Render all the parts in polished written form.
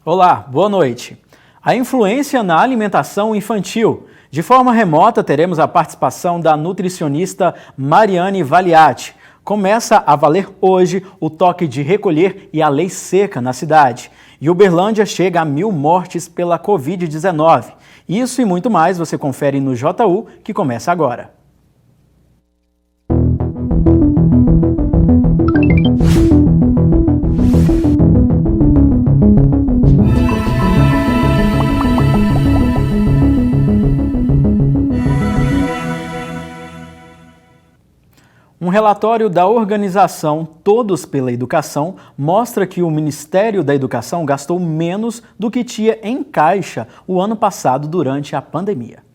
Olá, boa noite. A influência na alimentação infantil. De forma remota, teremos a participação da nutricionista Mariane Valiati. Começa a valer hoje o toque de recolher e a lei seca na cidade. E Uberlândia chega a 1.000 mortes pela Covid-19. Isso e muito mais você confere no JU, que começa agora. Um relatório da organização Todos pela Educação mostra que o Ministério da Educação gastou menos do que tinha em caixa o ano passado durante a pandemia.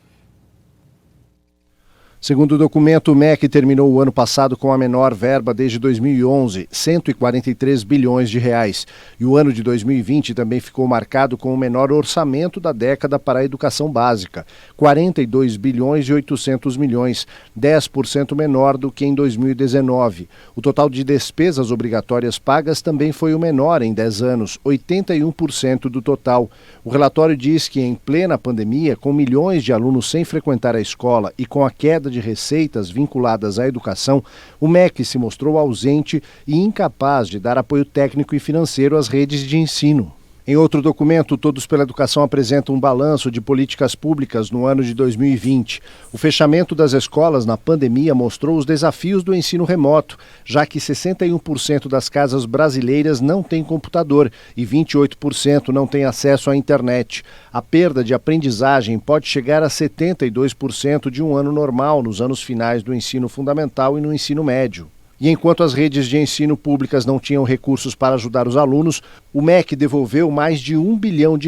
Segundo o documento, o MEC terminou o ano passado com a menor verba desde 2011, 143 bilhões de reais. E o ano de 2020 também ficou marcado com o menor orçamento da década para a educação básica, 42 bilhões e 800 milhões, 10% menor do que em 2019. O total de despesas obrigatórias pagas também foi o menor em 10 anos, 81% do total. O relatório diz que em plena pandemia, com milhões de alunos sem frequentar a escola e com a queda de receitas vinculadas à educação, o MEC se mostrou ausente e incapaz de dar apoio técnico e financeiro às redes de ensino. Em outro documento, Todos pela Educação apresenta um balanço de políticas públicas no ano de 2020. O fechamento das escolas na pandemia mostrou os desafios do ensino remoto, já que 61% das casas brasileiras não têm computador e 28% não têm acesso à internet. A perda de aprendizagem pode chegar a 72% de um ano normal nos anos finais do ensino fundamental e no ensino médio. E enquanto as redes de ensino públicas não tinham recursos para ajudar os alunos, o MEC devolveu mais de R$1 bilhão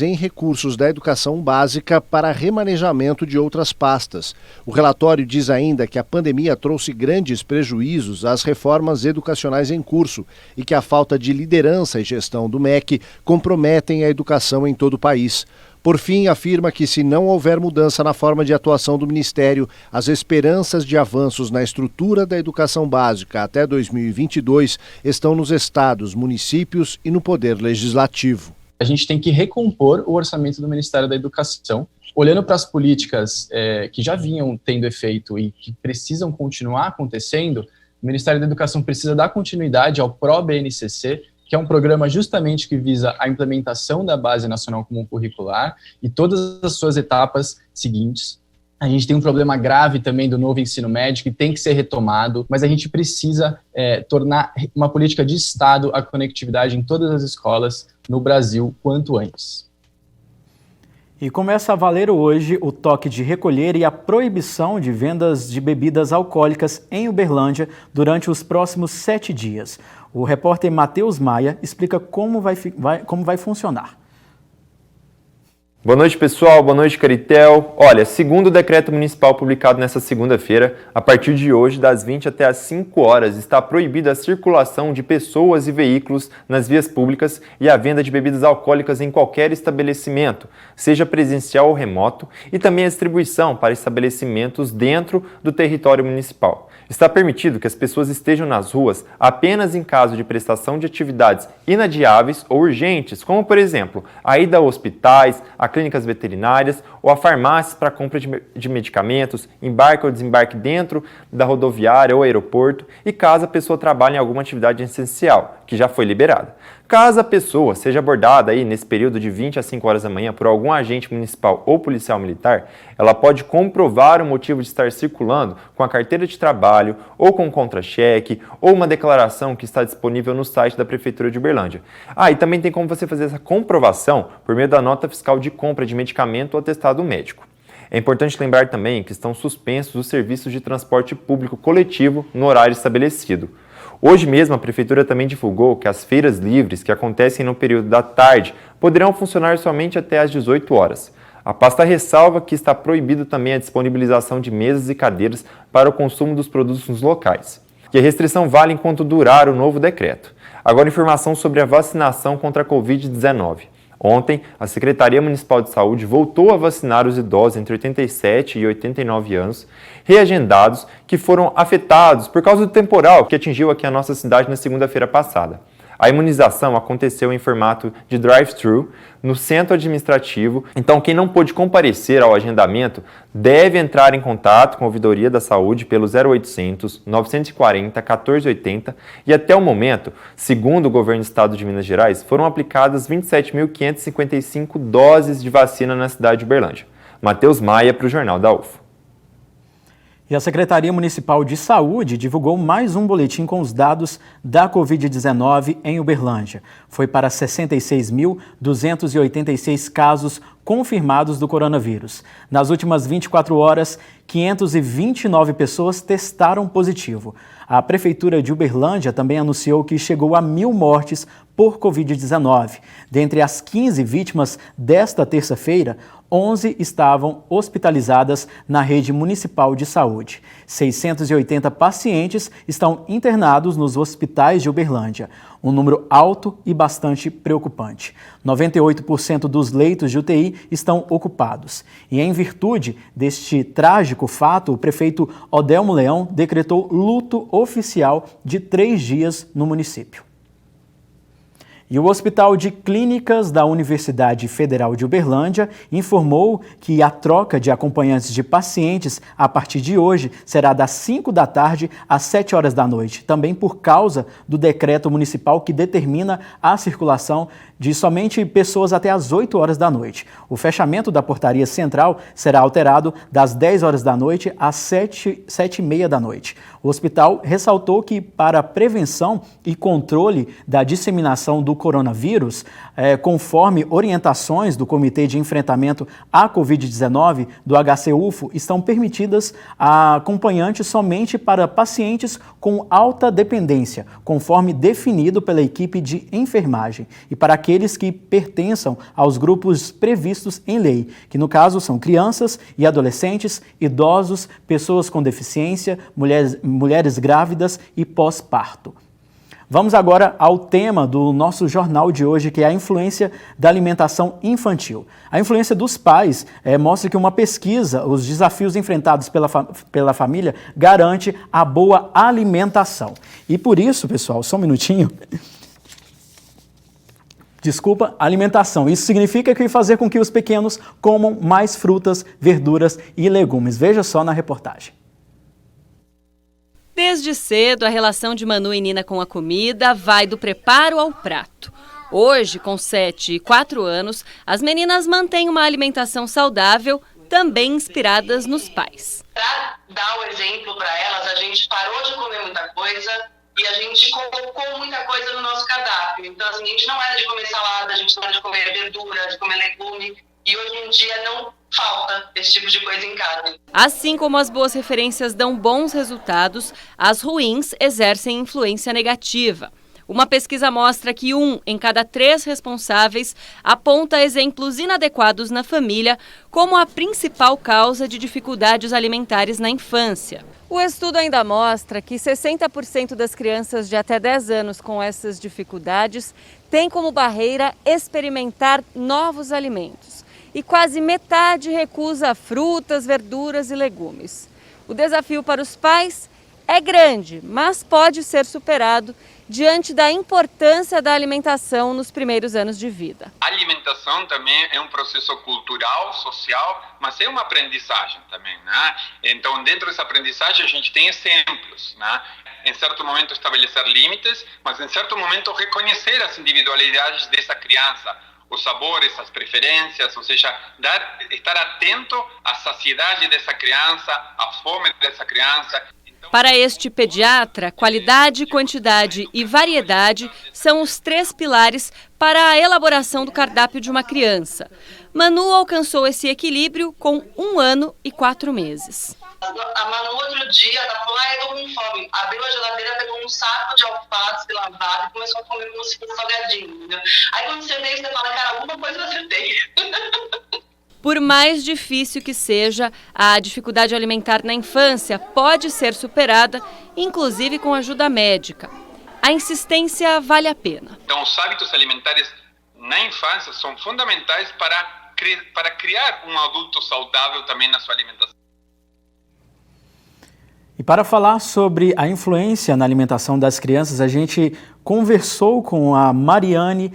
em recursos da educação básica para remanejamento de outras pastas. O relatório diz ainda que a pandemia trouxe grandes prejuízos às reformas educacionais em curso e que a falta de liderança e gestão do MEC comprometem a educação em todo o país. Por fim, afirma que se não houver mudança na forma de atuação do Ministério, as esperanças de avanços na estrutura da educação básica até 2022 estão nos estados, municípios e no Poder Legislativo. A gente tem que recompor o orçamento do Ministério da Educação, olhando para as políticas que já vinham tendo efeito e que precisam continuar acontecendo. O Ministério da Educação precisa dar continuidade ao PRO-BNCC, que é um programa justamente que visa a implementação da Base Nacional Comum Curricular e todas as suas etapas seguintes. A gente tem um problema grave também do novo ensino médio que tem que ser retomado, mas a gente precisa tornar uma política de Estado a conectividade em todas as escolas no Brasil quanto antes. E começa a valer hoje o toque de recolher e a proibição de vendas de bebidas alcoólicas em Uberlândia durante os próximos 7 dias. O repórter Matheus Maia explica como vai funcionar. Boa noite, pessoal. Boa noite, Caritel. Olha, segundo o decreto municipal publicado nesta segunda-feira, a partir de hoje, das 20 até as 5 horas, está proibida a circulação de pessoas e veículos nas vias públicas e a venda de bebidas alcoólicas em qualquer estabelecimento, seja presencial ou remoto, e também a distribuição para estabelecimentos dentro do território municipal. Está permitido que as pessoas estejam nas ruas apenas em caso de prestação de atividades inadiáveis ou urgentes, como, por exemplo, a ida a hospitais, a clínicas veterinárias ou a farmácias para compra de medicamentos, embarque ou desembarque dentro da rodoviária ou aeroporto e caso a pessoa trabalhe em alguma atividade essencial, que já foi liberada. Caso a pessoa seja abordada aí nesse período de 20 a 5 horas da manhã por algum agente municipal ou policial militar, ela pode comprovar o motivo de estar circulando com a carteira de trabalho ou com um contra-cheque ou uma declaração que está disponível no site da Prefeitura de Uberlândia. E também tem como você fazer essa comprovação por meio da nota fiscal de compra de medicamento ou atestado médico. É importante lembrar também que estão suspensos os serviços de transporte público coletivo no horário estabelecido. Hoje mesmo, a Prefeitura também divulgou que as feiras livres, que acontecem no período da tarde, poderão funcionar somente até às 18 horas. A pasta ressalva que está proibido também a disponibilização de mesas e cadeiras para o consumo dos produtos nos locais. E a restrição vale enquanto durar o novo decreto. Agora, informação sobre a vacinação contra a Covid-19. Ontem, a Secretaria Municipal de Saúde voltou a vacinar os idosos entre 87 e 89 anos, reagendados, que foram afetados por causa do temporal que atingiu aqui a nossa cidade na segunda-feira passada. A imunização aconteceu em formato de drive-thru no centro administrativo, então quem não pôde comparecer ao agendamento deve entrar em contato com a Ouvidoria da Saúde pelo 0800 940 1480 e até o momento, segundo o governo do estado de Minas Gerais, foram aplicadas 27.555 doses de vacina na cidade de Uberlândia. Matheus Maia para o Jornal da UFO. E a Secretaria Municipal de Saúde divulgou mais um boletim com os dados da Covid-19 em Uberlândia. Foi para 66.286 casos confirmados do coronavírus. Nas últimas 24 horas, 529 pessoas testaram positivo. A Prefeitura de Uberlândia também anunciou que chegou a 1.000 mortes por Covid-19. Dentre as 15 vítimas desta terça-feira, 11 estavam hospitalizadas na rede municipal de saúde. 680 pacientes estão internados nos hospitais de Uberlândia, um número alto e bastante preocupante. 98% dos leitos de UTI estão ocupados. E em virtude deste trágico fato, o prefeito Odelmo Leão decretou luto oficial de 3 dias no município. E o Hospital de Clínicas da Universidade Federal de Uberlândia informou que a troca de acompanhantes de pacientes a partir de hoje será das 5 da tarde às 7 horas da noite, também por causa do decreto municipal que determina a circulação de somente pessoas até às 8 horas da noite. O fechamento da portaria central será alterado das 10 horas da noite às 7h30 da noite. O hospital ressaltou que, para a prevenção e controle da disseminação do coronavírus, conforme orientações do Comitê de Enfrentamento à Covid-19 do HC-UFO, estão permitidas acompanhantes somente para pacientes com alta dependência, conforme definido pela equipe de enfermagem, e para aqueles que pertençam aos grupos previstos em lei, que no caso são crianças e adolescentes, idosos, pessoas com deficiência, mulheres grávidas e pós-parto. Vamos agora ao tema do nosso jornal de hoje, que é a influência da alimentação infantil. A influência dos pais mostra que uma pesquisa, os desafios enfrentados pela família, garante a boa alimentação. E por isso, pessoal, só um minutinho. Desculpa, alimentação. Isso significa que fazer com que os pequenos comam mais frutas, verduras e legumes. Veja só na reportagem. Desde cedo, a relação de Manu e Nina com a comida vai do preparo ao prato. Hoje, com 7 e 4 anos, as meninas mantêm uma alimentação saudável, também inspiradas nos pais. Para dar o exemplo para elas, a gente parou de comer muita coisa e a gente colocou muita coisa no nosso cardápio. Então, assim, a gente não era de comer salada, a gente não era de comer verdura, de comer legume. E hoje em dia não falta esse tipo de coisa em casa. Assim como as boas referências dão bons resultados, as ruins exercem influência negativa. Uma pesquisa mostra que 1 em cada 3 responsáveis aponta exemplos inadequados na família como a principal causa de dificuldades alimentares na infância. O estudo ainda mostra que 60% das crianças de até 10 anos com essas dificuldades têm como barreira experimentar novos alimentos. E quase metade recusa frutas, verduras e legumes. O desafio para os pais é grande, mas pode ser superado diante da importância da alimentação nos primeiros anos de vida. A alimentação também é um processo cultural, social, mas é uma aprendizagem também, né? Então, dentro dessa aprendizagem, a gente tem exemplos, né? Em certo momento estabelecer limites, mas em certo momento reconhecer as individualidades dessa criança, os sabores, as preferências, ou seja, estar atento à saciedade dessa criança, à fome dessa criança. Para este pediatra, qualidade, quantidade e variedade são os 3 pilares para a elaboração do cardápio de uma criança. Manu alcançou esse equilíbrio com 1 ano e 4 meses. A Manu outro dia, ela falou, eu tô com fome. Abriu a geladeira, pegou um saco de alface lavado e começou a comer como se fosse salgadinho. Entendeu? Aí quando você vê, você fala, cara, alguma coisa eu acertei. Por mais difícil que seja, a dificuldade alimentar na infância pode ser superada, inclusive com ajuda médica. A insistência vale a pena. Então, os hábitos alimentares na infância são fundamentais para criar um adulto saudável também na sua alimentação. E para falar sobre a influência na alimentação das crianças, a gente conversou com a Mariane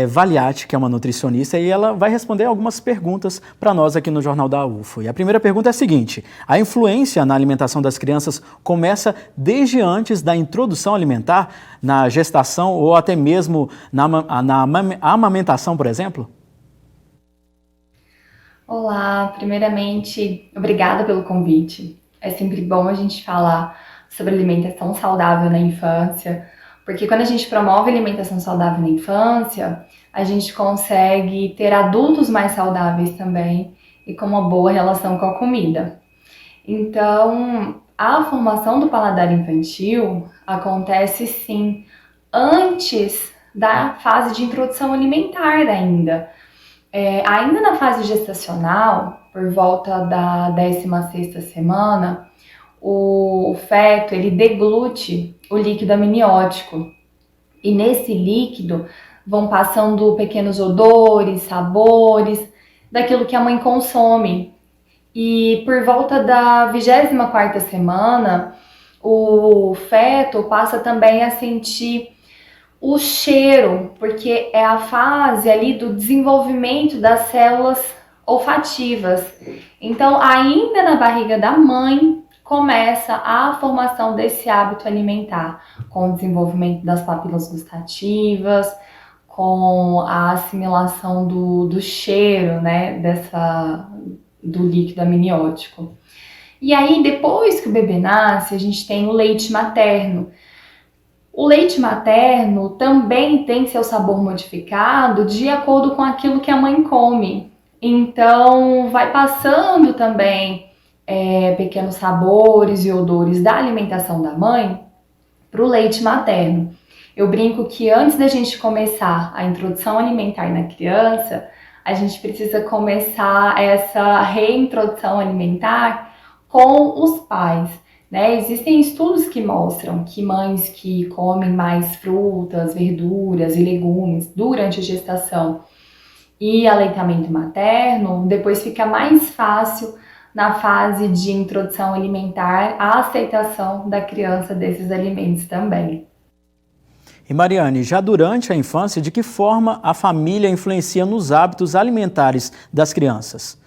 Valiati, que é uma nutricionista, e ela vai responder algumas perguntas para nós aqui no Jornal da UFO. E a primeira pergunta é a seguinte: a influência na alimentação das crianças começa desde antes da introdução alimentar, na gestação ou até mesmo na amamentação, por exemplo? Olá, primeiramente, obrigada pelo convite. É sempre bom a gente falar sobre alimentação saudável na infância, porque quando a gente promove alimentação saudável na infância, a gente consegue ter adultos mais saudáveis também e com uma boa relação com a comida. Então, a formação do paladar infantil acontece sim antes da fase de introdução alimentar ainda. Ainda na fase gestacional, por volta da 16ª semana, o feto ele deglute o líquido amniótico e nesse líquido vão passando pequenos odores, sabores daquilo que a mãe consome. E por volta da 24ª semana, o feto passa também a sentir o cheiro, porque é a fase ali do desenvolvimento das células olfativas. Então, ainda na barriga da mãe, começa a formação desse hábito alimentar, com o desenvolvimento das papilas gustativas, com a assimilação do cheiro, né, do líquido amniótico. E aí, depois que o bebê nasce, a gente tem o leite materno. O leite materno também tem seu sabor modificado de acordo com aquilo que a mãe come. Então, vai passando também pequenos sabores e odores da alimentação da mãe para o leite materno. Eu brinco que antes da gente começar a introdução alimentar na criança, a gente precisa começar essa reintrodução alimentar com os pais. Né? Existem estudos que mostram que mães que comem mais frutas, verduras e legumes durante a gestação e aleitamento materno, depois fica mais fácil na fase de introdução alimentar a aceitação da criança desses alimentos também. E Mariane, já durante a infância, de que forma a família influencia nos hábitos alimentares das crianças?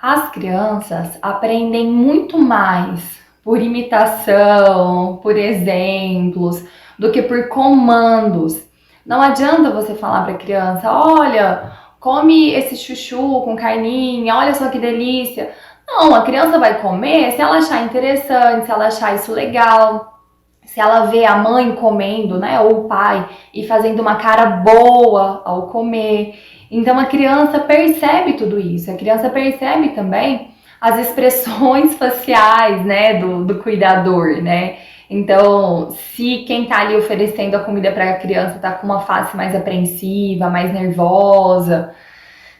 As crianças aprendem muito mais por imitação, por exemplos, do que por comandos. Não adianta você falar para a criança, olha, come esse chuchu com carninha, olha só que delícia. Não, a criança vai comer se ela achar interessante, se ela achar isso legal, se ela vê a mãe comendo, né, ou o pai, e fazendo uma cara boa ao comer. Então a criança percebe tudo isso, a criança percebe também as expressões faciais, né, do cuidador, né? Então, se quem tá ali oferecendo a comida para a criança tá com uma face mais apreensiva, mais nervosa,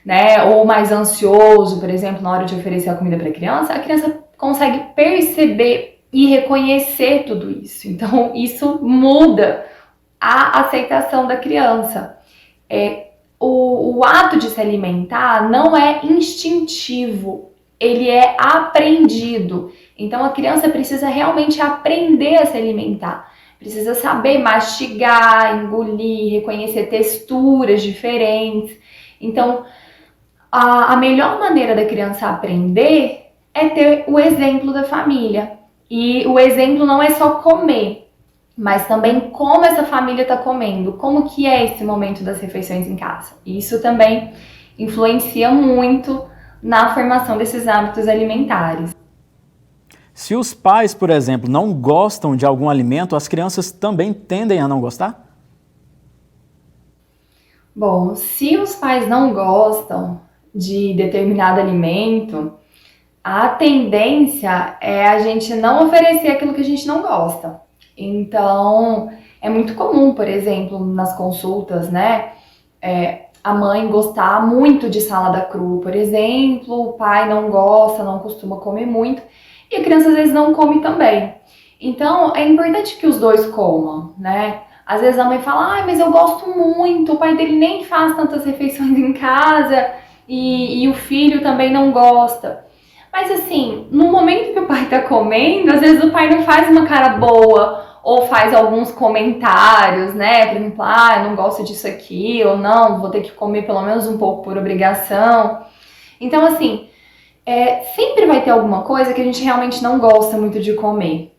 né, ou mais ansioso, por exemplo, na hora de oferecer a comida para a criança consegue perceber e reconhecer tudo isso. Então, isso muda a aceitação da criança. O ato de se alimentar não é instintivo, ele é aprendido. Então a criança precisa realmente aprender a se alimentar, precisa saber mastigar, engolir, reconhecer texturas diferentes. Então a melhor maneira da criança aprender é ter o exemplo da família. E o exemplo não é só comer, mas também como essa família está comendo, como que é esse momento das refeições em casa. Isso também influencia muito na formação desses hábitos alimentares. Se os pais, por exemplo, não gostam de algum alimento, as crianças também tendem a não gostar? Bom, se os pais não gostam de determinado alimento, a tendência é a gente não oferecer aquilo que a gente não gosta. Então, é muito comum, por exemplo, nas consultas, né, a mãe gostar muito de salada crua, por exemplo, o pai não gosta, não costuma comer muito, e a criança às vezes não come também. Então, é importante que os dois comam, né? Às vezes a mãe fala, mas eu gosto muito, o pai dele nem faz tantas refeições em casa, e o filho também não gosta. Mas assim, no momento que o pai tá comendo, às vezes o pai não faz uma cara boa, ou faz alguns comentários, né? Por exemplo, eu não gosto disso aqui, ou não, vou ter que comer pelo menos um pouco por obrigação. Então, assim, sempre vai ter alguma coisa que a gente realmente não gosta muito de comer.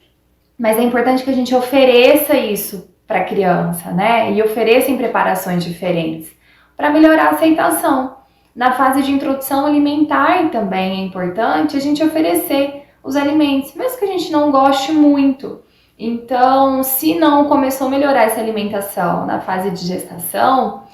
Mas é importante que a gente ofereça isso para a criança, né? E ofereça em preparações diferentes, para melhorar a aceitação. Na fase de introdução alimentar também é importante a gente oferecer os alimentos, mesmo que a gente não goste muito. Então, se não começou a melhorar essa alimentação na fase de gestação,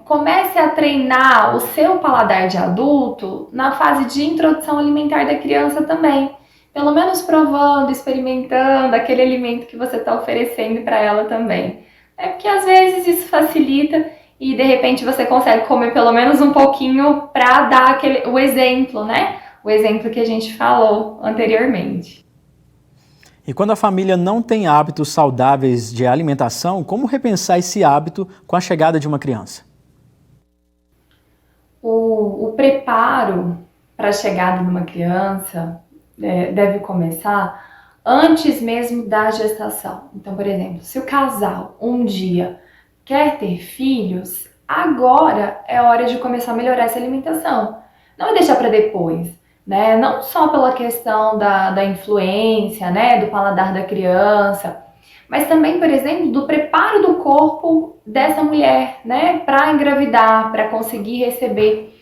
comece a treinar o seu paladar de adulto na fase de introdução alimentar da criança também. Pelo menos provando, experimentando aquele alimento que você está oferecendo para ela também. Porque às vezes isso facilita e de repente você consegue comer pelo menos um pouquinho para dar o exemplo, né? O exemplo que a gente falou anteriormente. E quando a família não tem hábitos saudáveis de alimentação, como repensar esse hábito com a chegada de uma criança? O preparo para a chegada de uma criança deve começar antes mesmo da gestação. Então, por exemplo, se o casal um dia quer ter filhos, agora é hora de começar a melhorar essa alimentação. Não é deixar para depois, né? Não só pela questão da influência, né, do paladar da criança, mas também, por exemplo, do preparo do corpo dessa mulher, né, para engravidar, para conseguir receber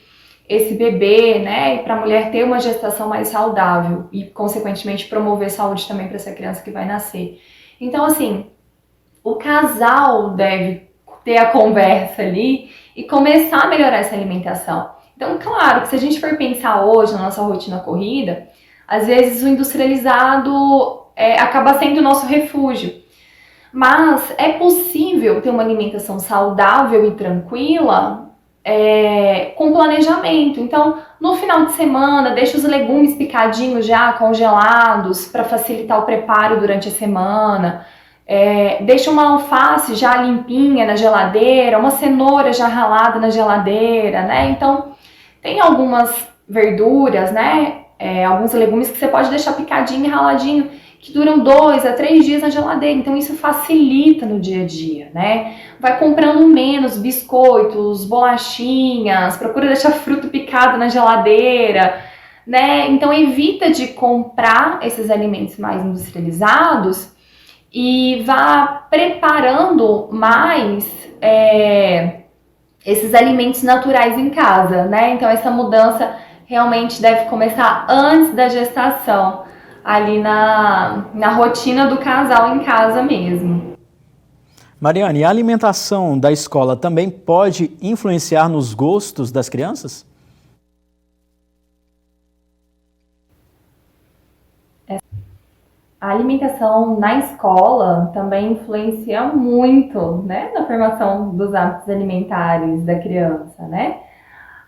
esse bebê, né, e para a mulher ter uma gestação mais saudável e, consequentemente, promover saúde também para essa criança que vai nascer. Então, assim, o casal deve ter a conversa ali e começar a melhorar essa alimentação. Então, claro que se a gente for pensar hoje na nossa rotina corrida, às vezes o industrializado acaba sendo o nosso refúgio. Mas é possível ter uma alimentação saudável e tranquila com planejamento. Então, no final de semana, deixa os legumes picadinhos já congelados para facilitar o preparo durante a semana. Deixa uma alface já limpinha na geladeira, uma cenoura já ralada na geladeira, né? Então, tem algumas verduras, né? Alguns legumes que você pode deixar picadinho e raladinho, que duram 2 a 3 dias na geladeira. Então, isso facilita no dia a dia, né? Vai comprando menos biscoitos, bolachinhas, procura deixar fruta picada na geladeira, né? Então, evita de comprar esses alimentos mais industrializados e vá preparando mais esses alimentos naturais em casa, né? Então, essa mudança realmente deve começar antes da gestação, ali na rotina do casal em casa mesmo. Mariane, a alimentação da escola também pode influenciar nos gostos das crianças? A alimentação na escola também influencia muito, né, na formação dos hábitos alimentares da criança, né?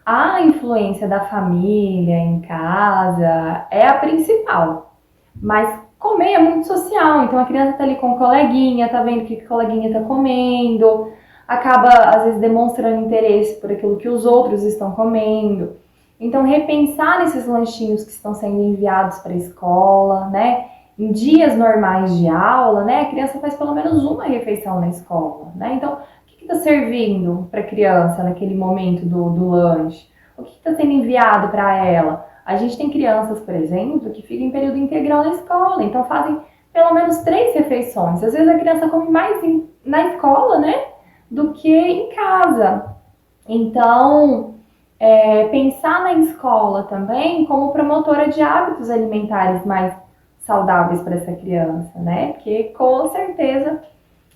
A influência da família em casa é a principal, mas comer é muito social, então a criança tá ali com o coleguinha, tá vendo o que o coleguinha tá comendo, acaba às vezes demonstrando interesse por aquilo que os outros estão comendo. Então repensar nesses lanchinhos que estão sendo enviados para a escola, né? Em dias normais de aula, né, a criança faz pelo menos uma refeição na escola, né? Então, o que está servindo para a criança naquele momento do lanche? O que está sendo enviado para ela? A gente tem crianças, por exemplo, que ficam em período integral na escola, então fazem pelo menos 3 refeições. Às vezes a criança come mais na escola, né, do que em casa. Então, pensar na escola também como promotora de hábitos alimentares mais saudáveis para essa criança, né? Porque com certeza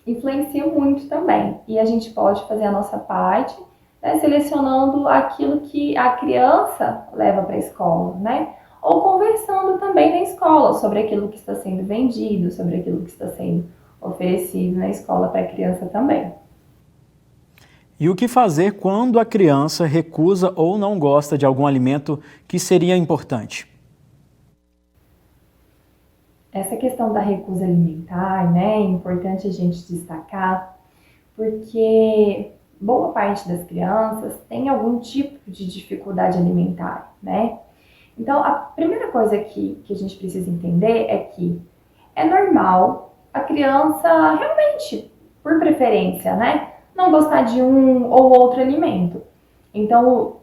influencia muito também. E a gente pode fazer a nossa parte, né, selecionando aquilo que a criança leva para a escola, né? Ou conversando também na escola sobre aquilo que está sendo vendido, sobre aquilo que está sendo oferecido na escola para a criança também. E o que fazer quando a criança recusa ou não gosta de algum alimento que seria importante? Essa questão da recusa alimentar, né, é importante a gente destacar, porque boa parte das crianças tem algum tipo de dificuldade alimentar, né? Então, a primeira coisa que a gente precisa entender é que é normal a criança realmente, por preferência, né, não gostar de um ou outro alimento. Então,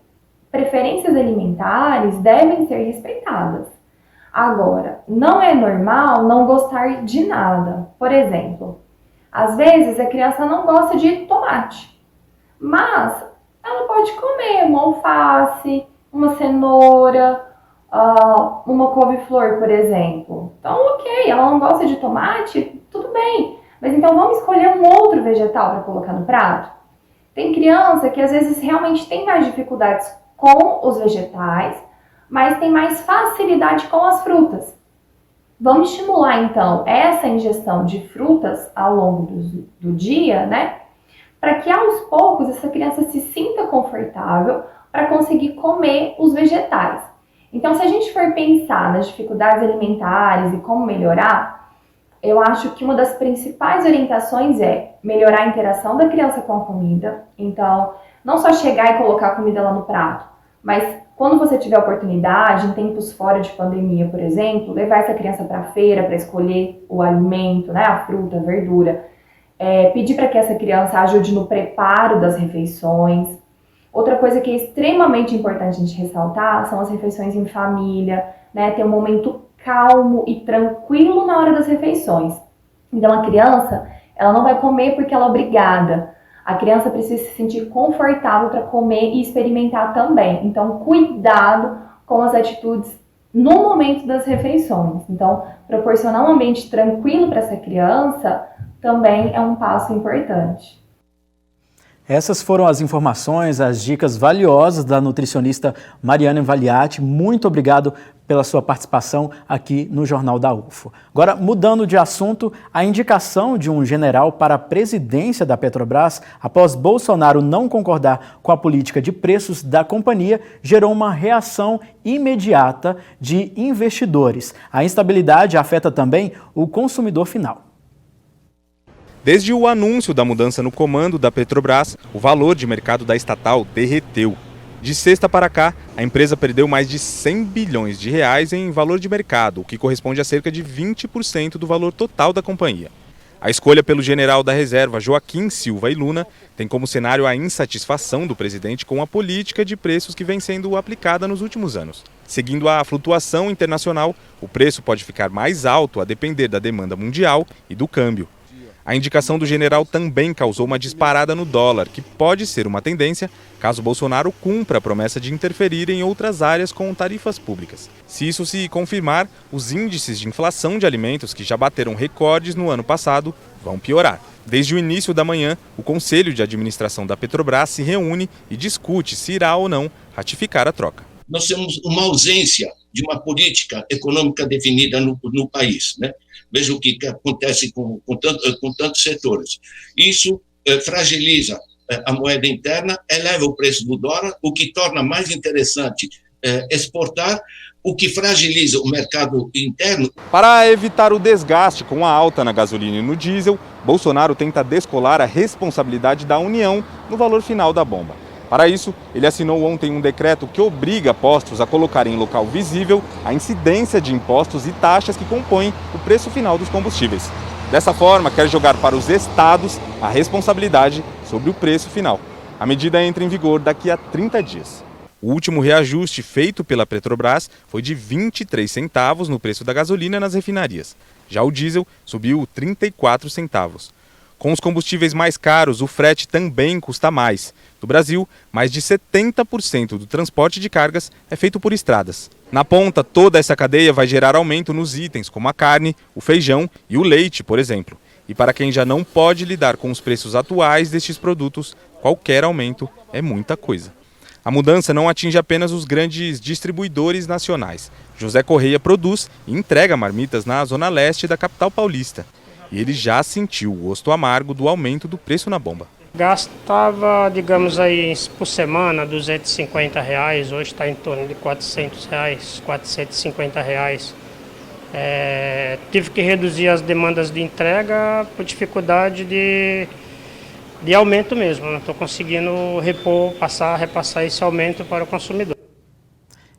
preferências alimentares devem ser respeitadas. Agora, não é normal não gostar de nada. Por exemplo, às vezes a criança não gosta de tomate, mas ela pode comer uma alface, uma cenoura, uma couve-flor, por exemplo. Então, ok, ela não gosta de tomate, tudo bem. Mas então vamos escolher um outro vegetal para colocar no prato? Tem criança que às vezes realmente tem mais dificuldades com os vegetais, mas tem mais facilidade com as frutas. Vamos estimular então essa ingestão de frutas ao longo do dia, né? Para que aos poucos essa criança se sinta confortável para conseguir comer os vegetais. Então, se a gente for pensar nas dificuldades alimentares e como melhorar, eu acho que uma das principais orientações é melhorar a interação da criança com a comida. Então, não só chegar e colocar a comida lá no prato, mas quando você tiver oportunidade, em tempos fora de pandemia, por exemplo, levar essa criança para a feira para escolher o alimento, né, a fruta, a verdura. Pedir para que essa criança ajude no preparo das refeições. Outra coisa que é extremamente importante a gente ressaltar são as refeições em família, né? Ter um momento calmo e tranquilo na hora das refeições. Então a criança, ela não vai comer porque ela é obrigada. A criança precisa se sentir confortável para comer e experimentar também. Então cuidado com as atitudes no momento das refeições. Então proporcionar um ambiente tranquilo para essa criança também é um passo importante. Essas foram as informações, as dicas valiosas da nutricionista Mariane Valiati. Muito obrigado pela sua participação aqui no Jornal da UFO. Agora, mudando de assunto, a indicação de um general para a presidência da Petrobras, após Bolsonaro não concordar com a política de preços da companhia, gerou uma reação imediata de investidores. A instabilidade afeta também o consumidor final. Desde o anúncio da mudança no comando da Petrobras, o valor de mercado da estatal derreteu. De sexta para cá, a empresa perdeu mais de 100 bilhões de reais em valor de mercado, o que corresponde a cerca de 20% do valor total da companhia. A escolha pelo general da reserva Joaquim Silva e Luna tem como cenário a insatisfação do presidente com a política de preços que vem sendo aplicada nos últimos anos. Seguindo a flutuação internacional, o preço pode ficar mais alto a depender da demanda mundial e do câmbio. A indicação do general também causou uma disparada no dólar, que pode ser uma tendência caso Bolsonaro cumpra a promessa de interferir em outras áreas com tarifas públicas. Se isso se confirmar, os índices de inflação de alimentos, que já bateram recordes no ano passado, vão piorar. Desde o início da manhã, o Conselho de Administração da Petrobras se reúne e discute se irá ou não ratificar a troca. Nós temos uma ausência de uma política econômica definida no país, né? Veja o que acontece com tantos setores. Isso fragiliza a moeda interna, eleva o preço do dólar, o que torna mais interessante exportar, o que fragiliza o mercado interno. Para evitar o desgaste com a alta na gasolina e no diesel, Bolsonaro tenta descolar a responsabilidade da União no valor final da bomba. Para isso, ele assinou ontem um decreto que obriga postos a colocar em local visível a incidência de impostos e taxas que compõem o preço final dos combustíveis. Dessa forma, quer jogar para os estados a responsabilidade sobre o preço final. A medida entra em vigor daqui a 30 dias. O último reajuste feito pela Petrobras foi de 23 centavos no preço da gasolina nas refinarias. Já o diesel subiu 34 centavos. Com os combustíveis mais caros, o frete também custa mais. No Brasil, mais de 70% do transporte de cargas é feito por estradas. Na ponta, toda essa cadeia vai gerar aumento nos itens como a carne, o feijão e o leite, por exemplo. E para quem já não pode lidar com os preços atuais destes produtos, qualquer aumento é muita coisa. A mudança não atinge apenas os grandes distribuidores nacionais. José Correia produz e entrega marmitas na zona leste da capital paulista. E ele já sentiu o gosto amargo do aumento do preço na bomba. Gastava, digamos aí, por semana, R$250, hoje está em torno de R$400, R$450. Tive que reduzir as demandas de entrega por dificuldade de aumento mesmo. Não estou conseguindo repassar esse aumento para o consumidor.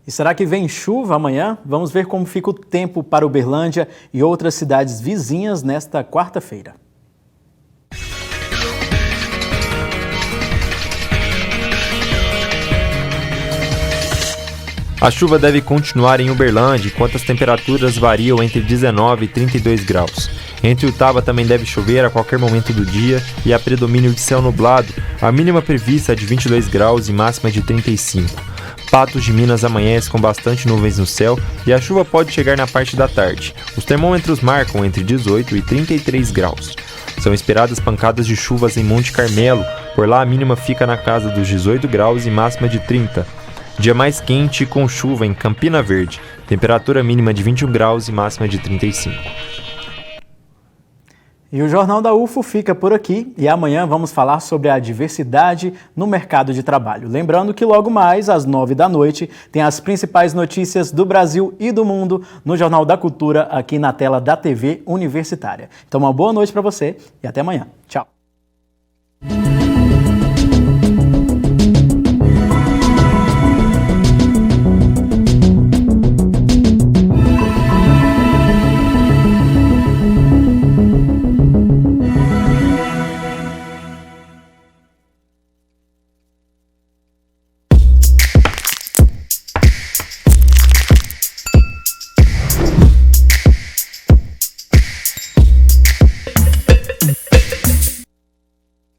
E será que vem chuva amanhã? Vamos ver como fica o tempo para Uberlândia e outras cidades vizinhas nesta quarta-feira. A chuva deve continuar em Uberlândia, enquanto as temperaturas variam entre 19 e 32 graus. Entre Utaba também deve chover a qualquer momento do dia e há predomínio de céu nublado, a mínima prevista é de 22 graus e máxima de 35. Patos de Minas amanhece com bastante nuvens no céu e a chuva pode chegar na parte da tarde. Os termômetros marcam entre 18 e 33 graus. São esperadas pancadas de chuvas em Monte Carmelo, por lá a mínima fica na casa dos 18 graus e máxima de 30. Dia mais quente com chuva em Campina Verde, temperatura mínima de 21 graus e máxima de 35. E o Jornal da UFO fica por aqui e amanhã vamos falar sobre a diversidade no mercado de trabalho. Lembrando que logo mais, às 9 da noite, tem as principais notícias do Brasil e do mundo no Jornal da Cultura, aqui na tela da TV Universitária. Então uma boa noite para você e até amanhã. Tchau.